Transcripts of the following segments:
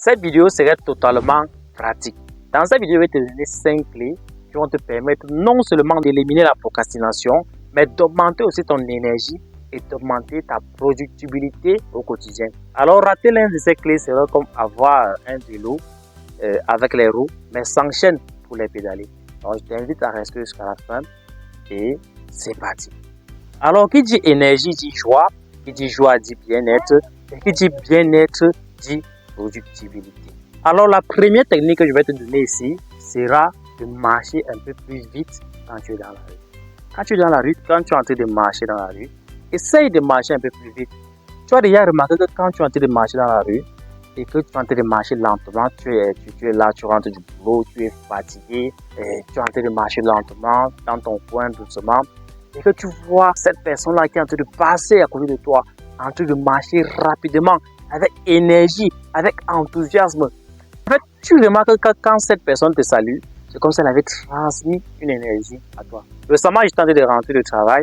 Cette vidéo serait totalement pratique. Dans cette vidéo, je vais te donner 5 clés qui vont te permettre non seulement d'éliminer la procrastination, mais d'augmenter aussi ton énergie et d'augmenter ta productivité au quotidien. Alors, rater l'un de ces clés serait comme avoir un vélo avec les roues, mais sans chaîne pour les pédaler. Donc, je t'invite à rester jusqu'à la fin et c'est parti. Alors, qui dit énergie dit joie, qui dit joie dit bien-être, et qui dit bien-être dit productivité. Alors, la première technique que je vais te donner ici sera de marcher un peu plus vite quand tu es dans la rue. Quand tu es dans la rue, quand tu es en train de marcher dans la rue, essaye de marcher un peu plus vite. Tu as déjà remarqué que quand tu es en train de marcher dans la rue et que tu es en train de marcher lentement, tu es là, tu rentres du boulot, tu es fatigué, et tu es en train de marcher lentement dans ton coin doucement et que tu vois cette personne-là qui est en train de passer à côté de toi, en train de marcher rapidement, avec énergie, avec enthousiasme. En fait, tu remarques que quand cette personne te salue, c'est comme si elle avait transmis une énergie à toi. Récemment, j'étais en train de rentrer du travail.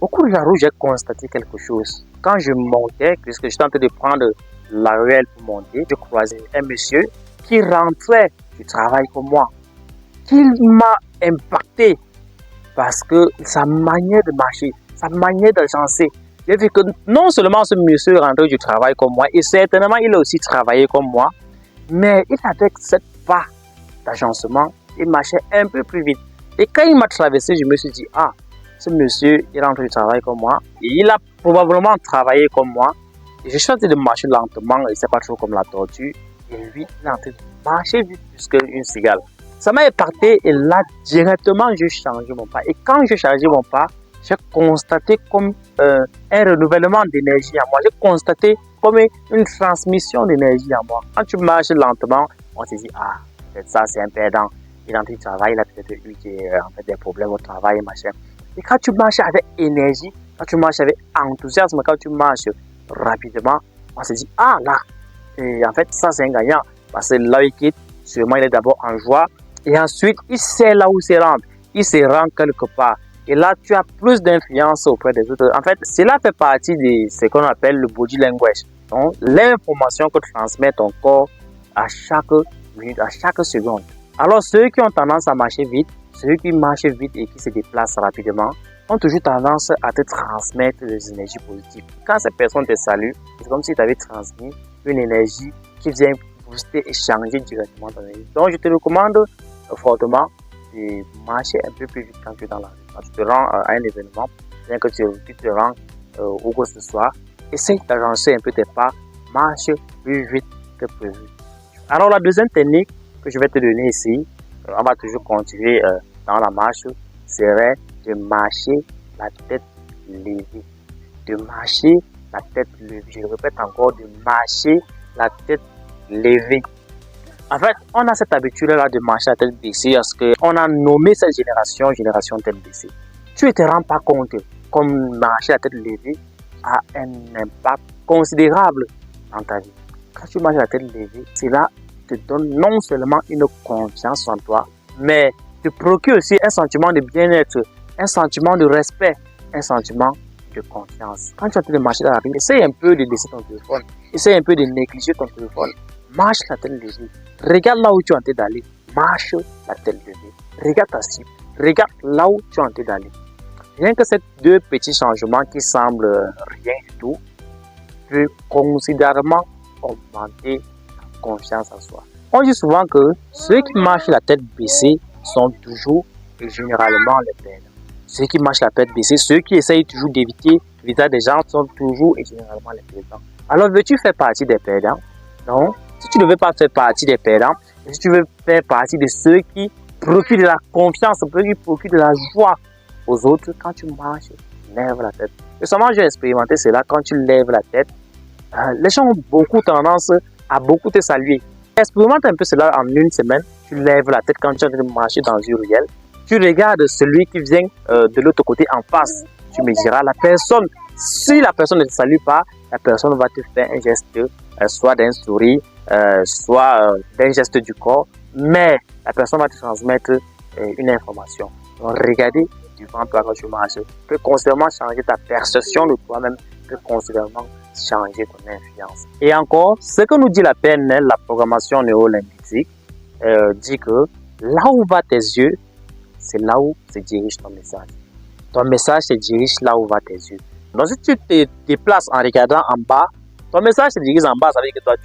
Au cours de la route, j'ai constaté quelque chose. Quand je montais, puisque j'étais en train de prendre la ruelle pour monter, je croisais un monsieur qui rentrait du travail comme moi, qui m'a impacté parce que sa manière de marcher, sa manière d'agencer. J'ai vu que non seulement ce monsieur rentrait du travail comme moi, et certainement il a aussi travaillé comme moi, mais il avait cette part d'agencement, il marchait un peu plus vite. Et quand il m'a traversé, je me suis dit, ah, ce monsieur, il rentre du travail comme moi, et il a probablement travaillé comme moi, et je suis en train de marcher lentement, et c'est pas trop comme la tortue, et lui, il est en train de marcher vite plus qu'une cigale. Ça m'a impacté, et là, directement, je changeais mon pas. Et quand je changeais mon pas, j'ai constaté comme un renouvellement d'énergie en moi. J'ai constaté comme une transmission d'énergie en moi. Quand tu marches lentement, on se dit, ah, peut-être ça, c'est un perdant. Il est en train de travailler, il a peut-être eu des problèmes au travail, machin. Et quand tu marches avec énergie, quand tu marches avec enthousiasme, quand tu marches rapidement, on se dit, ah là, et en fait, ça c'est un gagnant. Parce que là, il quitte, sûrement, il est d'abord en joie. Et ensuite, il sait là où il se rend. Il se rend quelque part. Et là, tu as plus d'influence auprès des autres. En fait, cela fait partie de ce qu'on appelle le body language. Donc, l'information que transmet ton corps à chaque minute, à chaque seconde. Alors, ceux qui ont tendance à marcher vite, ceux qui marchent vite et qui se déplacent rapidement, ont toujours tendance à te transmettre des énergies positives. Quand cette personne te salue, c'est comme si tu avais transmis une énergie qui vient booster et changer directement ton énergie. Donc, je te recommande fortement de marcher un peu plus vite quand tu es dans la rue. Quand tu te rends à un événement, bien que tu te rends où que ce soit, essaye d'agencer un peu tes pas, marche plus vite que prévu. Alors la deuxième technique que je vais te donner ici, on va toujours continuer dans la marche, serait de marcher la tête levée. De marcher la tête levée. Je le répète encore, de marcher la tête levée. En fait, on a cette habitude-là de marcher à tête baissée parce qu'on a nommé cette génération tête baissée. Tu ne te rends pas compte comme marcher à tête levée a un impact considérable dans ta vie. Quand tu marches à tête levée, cela te donne non seulement une confiance en toi, mais te procure aussi un sentiment de bien-être, un sentiment de respect, un sentiment de confiance. Quand tu es en train de marcher dans la rue, essaye un peu de laisser ton téléphone, essaye un peu de négliger ton téléphone. Marche la tête levée. Regarde là où tu es en train d'aller. Marche la tête levée. Regarde ta cible. Regarde là où tu es en train d'aller. Rien que ces deux petits changements qui semblent rien du tout peut considérablement augmenter la confiance en soi. On dit souvent que ceux qui marchent la tête baissée sont toujours et généralement les perdants. Ceux qui marchent la tête baissée, ceux qui essayent toujours d'éviter le visage des gens sont toujours et généralement les perdants. Alors veux-tu faire partie des perdants? Non. Si tu ne veux pas faire partie des perdants, si tu veux faire partie de ceux qui procurent de la confiance, qui procurent de la joie aux autres, quand tu marches, lève la tête. Récemment, j'ai expérimenté cela. Quand tu lèves la tête, les gens ont beaucoup tendance à beaucoup te saluer. Expérimente un peu cela en une semaine. Tu lèves la tête quand tu es en train de marcher dans une ruelle. Tu regardes celui qui vient de l'autre côté en face. Tu me diras, la personne, si la personne ne te salue pas, la personne va te faire un geste, soit d'un sourire, soit d'un geste du corps, mais la personne va te transmettre une information. Donc, regardez devant toi quand tu marches peut considérablement changer ta perception de toi-même, peut considérablement changer ton influence. Et encore, ce que nous dit la PNL, la programmation neurolinguistique, dit que là où va tes yeux, c'est là où se dirige ton message. Ton message se dirige là où va tes yeux. Donc si tu te déplaces en regardant en bas, ton message se dirige en bas, ça veut dire que toi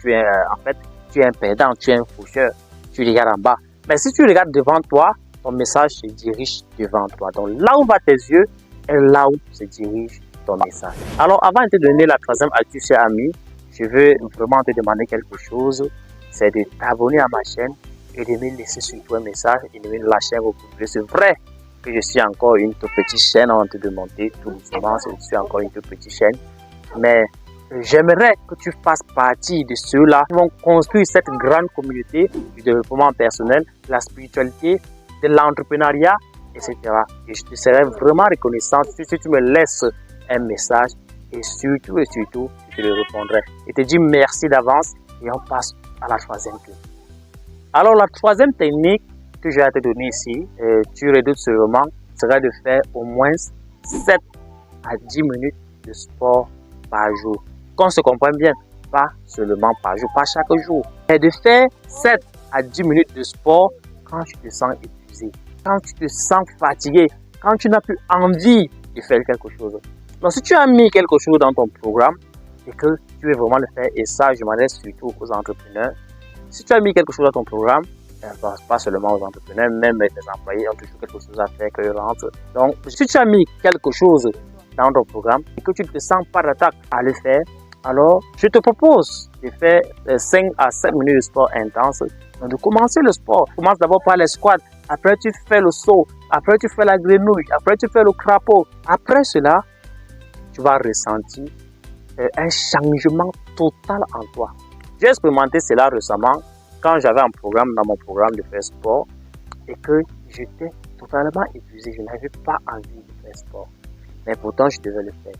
tu es un perdant, tu es un faucheur, tu regardes en bas. Mais si tu regardes devant toi, ton message se dirige devant toi. Donc là où va tes yeux est là où se dirige ton message. Alors avant de te donner la troisième astuce, cher ami, je veux vraiment te demander quelque chose, c'est de t'abonner à ma chaîne et de me laisser surtout un message et de me lâcher un pouce. C'est vrai que je suis encore une toute petite chaîne avant de monter tout doucement, je suis encore une toute petite chaîne, mais j'aimerais que tu fasses partie de ceux-là qui vont construire cette grande communauté du développement personnel, de la spiritualité, de l'entrepreneuriat, etc. Et je te serais vraiment reconnaissant si tu me laisses un message et surtout, je te le répondrai. Et te dis merci d'avance et on passe à la troisième technique. Alors la troisième technique que je vais te donner ici, tu redoutes seulement, serait de faire au moins 7 à 10 minutes de sport par jour. Qu'on se comprenne bien, pas seulement par jour, pas chaque jour, mais de faire 7 à 10 minutes de sport quand tu te sens épuisé, quand tu te sens fatigué, quand tu n'as plus envie de faire quelque chose. Donc si tu as mis quelque chose dans ton programme et que tu veux vraiment le faire, et ça je m'adresse surtout aux entrepreneurs, si tu as mis quelque chose dans ton programme, pas seulement aux entrepreneurs, même les employés ont toujours quelque chose à faire que rentre. Donc si tu as mis quelque chose dans ton programme et que tu ne te sens pas d'attaque à le faire, alors je te propose de faire 5 à 7 minutes de sport intense. Donc de commencer le sport, commence d'abord par les squats, après tu fais le saut, après tu fais la grenouille, après tu fais le crapaud. Après cela, tu vas ressentir un changement total en toi. J'ai expérimenté cela récemment quand j'avais un programme dans mon programme de faire sport et que j'étais totalement épuisé, je n'avais pas envie de faire sport. Mais pourtant, je devais le faire.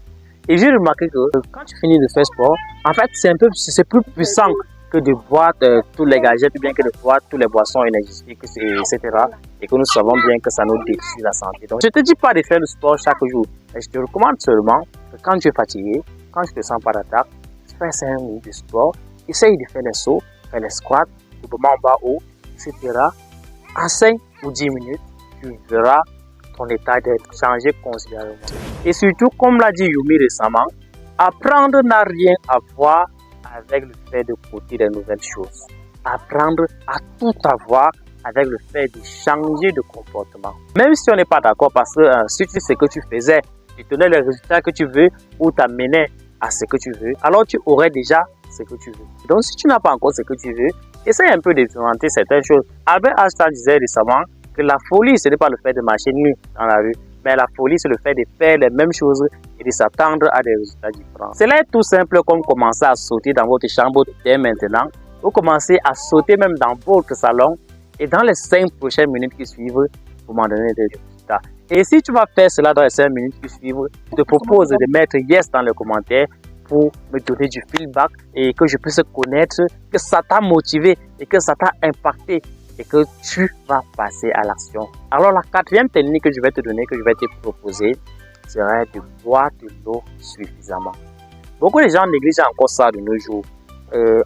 Et j'ai remarqué que quand tu finis de faire sport, en fait, c'est plus puissant que de boire tous les gadgets, bien que de boire toutes les boissons énergétiques, etc. Et que nous savons bien que ça nous détruit la santé. Donc, je ne te dis pas de faire le sport chaque jour, mais je te recommande seulement que quand tu es fatigué, quand tu ne te sens pas d'attaque, fais 5 minutes de sport, essaye de faire les sauts, faire les squats, le mouvement en bas haut, etc. En 5 ou 10 minutes, tu verras ton état d'être changé considérablement. Et surtout, comme l'a dit Yumi récemment, apprendre n'a rien à voir avec le fait de coder de nouvelles choses. Apprendre à tout avoir avec le fait de changer de comportement. Même si on n'est pas d'accord, parce que si tu sais ce que tu faisais, tu tenais les résultats que tu veux ou t'amenais à ce que tu veux, alors tu aurais déjà ce que tu veux. Donc si tu n'as pas encore ce que tu veux, essaye un peu d'expérimenter certaines choses. Albert Einstein disait récemment que la folie, ce n'est pas le fait de marcher nu dans la rue, mais la folie, c'est le fait de faire les mêmes choses et de s'attendre à des résultats différents. Cela est tout simple comme commencer à sauter dans votre chambre dès maintenant, ou commencer à sauter même dans votre salon, et dans les 5 prochaines minutes qui suivent, vous m'en donnez des résultats. Et si tu vas faire cela dans les 5 minutes qui suivent, je te propose de mettre yes dans les commentaires pour me donner du feedback et que je puisse connaître que ça t'a motivé et que ça t'a impacté et que tu vas passer à l'action. Alors la quatrième technique que je vais te donner, que je vais te proposer, serait de boire de l'eau suffisamment. Beaucoup de gens négligent encore ça de nos jours.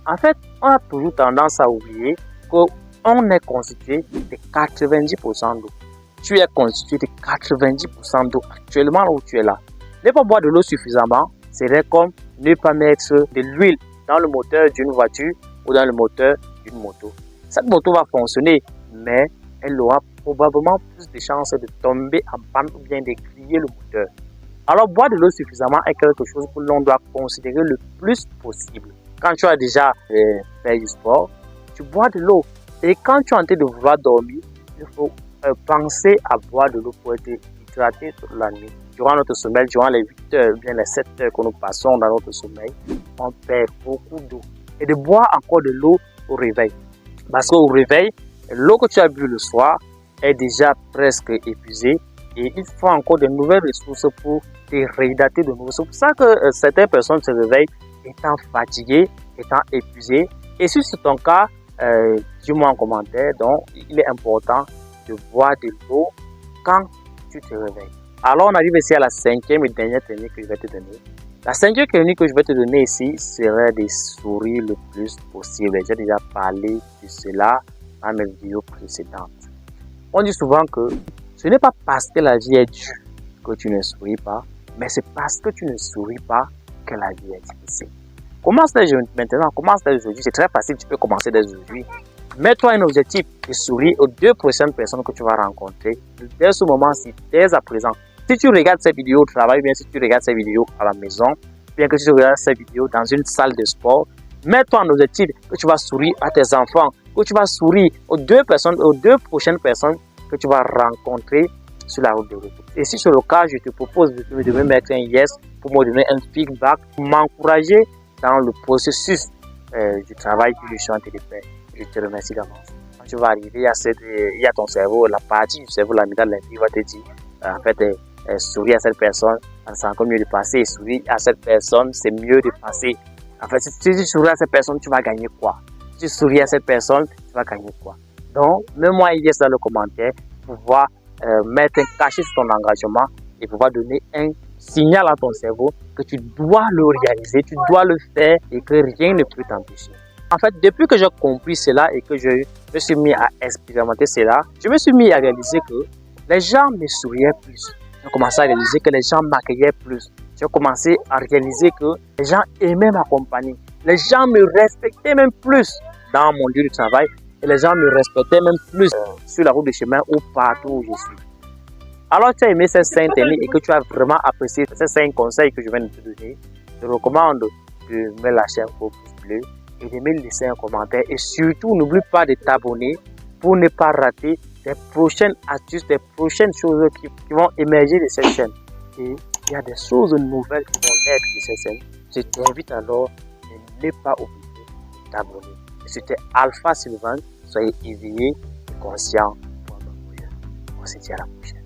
En fait, on a toujours tendance à oublier qu'on est constitué de 90% d'eau. Tu es constitué de 90% d'eau actuellement là où tu es là. Ne pas boire de l'eau suffisamment, serait comme ne pas mettre de l'huile dans le moteur d'une voiture ou dans le moteur d'une moto. Cette moto va fonctionner, mais elle aura probablement plus de chances de tomber en panne ou bien de griller le moteur. Alors, boire de l'eau suffisamment est quelque chose que l'on doit considérer le plus possible. Quand tu as déjà fait du sport, tu bois de l'eau. Et quand tu es en train de vouloir dormir, il faut penser à boire de l'eau pour être hydraté toute la nuit. Durant notre sommeil, durant les 8 heures, bien les 7 heures que nous passons dans notre sommeil, on perd beaucoup d'eau. Et de boire encore de l'eau au réveil. Parce qu'au réveil, l'eau que tu as bu le soir est déjà presque épuisée et il faut encore de nouvelles ressources pour te réhydrater de nouveau. C'est pour ça que certaines personnes se réveillent étant fatiguées, étant épuisées. Et si c'est ton cas, dis-moi en commentaire. Donc, il est important de boire de l'eau quand tu te réveilles. Alors, on arrive ici à la 5e et dernière technique que je vais te donner. La cinquième technique que je vais te donner ici serait de sourire le plus possible. J'ai déjà parlé de cela dans mes vidéos précédentes. On dit souvent que ce n'est pas parce que la vie est dure que tu ne souris pas, mais c'est parce que tu ne souris pas que la vie est difficile. Commence dès maintenant, commence dès aujourd'hui. C'est très facile, tu peux commencer dès aujourd'hui. Mets-toi un objectif de sourire aux 2 prochaines personnes que tu vas rencontrer. Dès ce moment-ci, dès à présent. Si tu regardes ces vidéos au travail, bien si tu regardes ces vidéos à la maison, bien que tu regardes ces vidéos dans une salle de sport, mets-toi un objectif que tu vas sourire à tes enfants, que tu vas sourire aux 2 prochaines personnes que tu vas rencontrer sur la route de retour. Et si c'est le cas, je te propose de me mettre un yes pour me donner un feedback, pour m'encourager dans le processus du travail que je suis en train de faire. Je te remercie d'avance. Quand tu vas arriver, il y a ton cerveau, la partie du cerveau, l'amygdale limpide va te dire, en fait, sourire à cette personne, c'est encore mieux de passer. Et sourire à cette personne, c'est mieux de passer. En fait, si tu souris à cette personne, tu vas gagner quoi? Si tu souris à cette personne, tu vas gagner quoi? Donc, mets-moi un yes dans le commentaire pour pouvoir mettre un cachet sur ton engagement et pouvoir donner un signal à ton cerveau que tu dois le réaliser, tu dois le faire et que rien ne peut t'empêcher. En fait, depuis que j'ai compris cela et que je me suis mis à expérimenter cela, je me suis mis à réaliser que les gens me souriaient plus. J'ai commencé à réaliser que les gens m'accueillaient plus. J'ai commencé à réaliser que les gens aimaient m'accompagner. Les gens me respectaient même plus dans mon lieu de travail et les gens me respectaient même plus sur la route de chemin ou partout où je suis. Alors, tu as aimé ces 5 techniques et que tu as vraiment apprécié ces 5 conseils que je viens de te donner, je te recommande de me lâcher un pouce bleu et de me laisser un commentaire. Et surtout, n'oublie pas de t'abonner pour ne pas rater des prochaines astuces, des prochaines choses qui vont émerger de cette chaîne. Et il y a des choses nouvelles qui vont naître de cette chaîne. Je t'invite alors de ne pas oublier de t'abonner. C'était Alpha Sylvain. Soyez éveillés et conscients pour un bon projet. On se dit à la prochaine.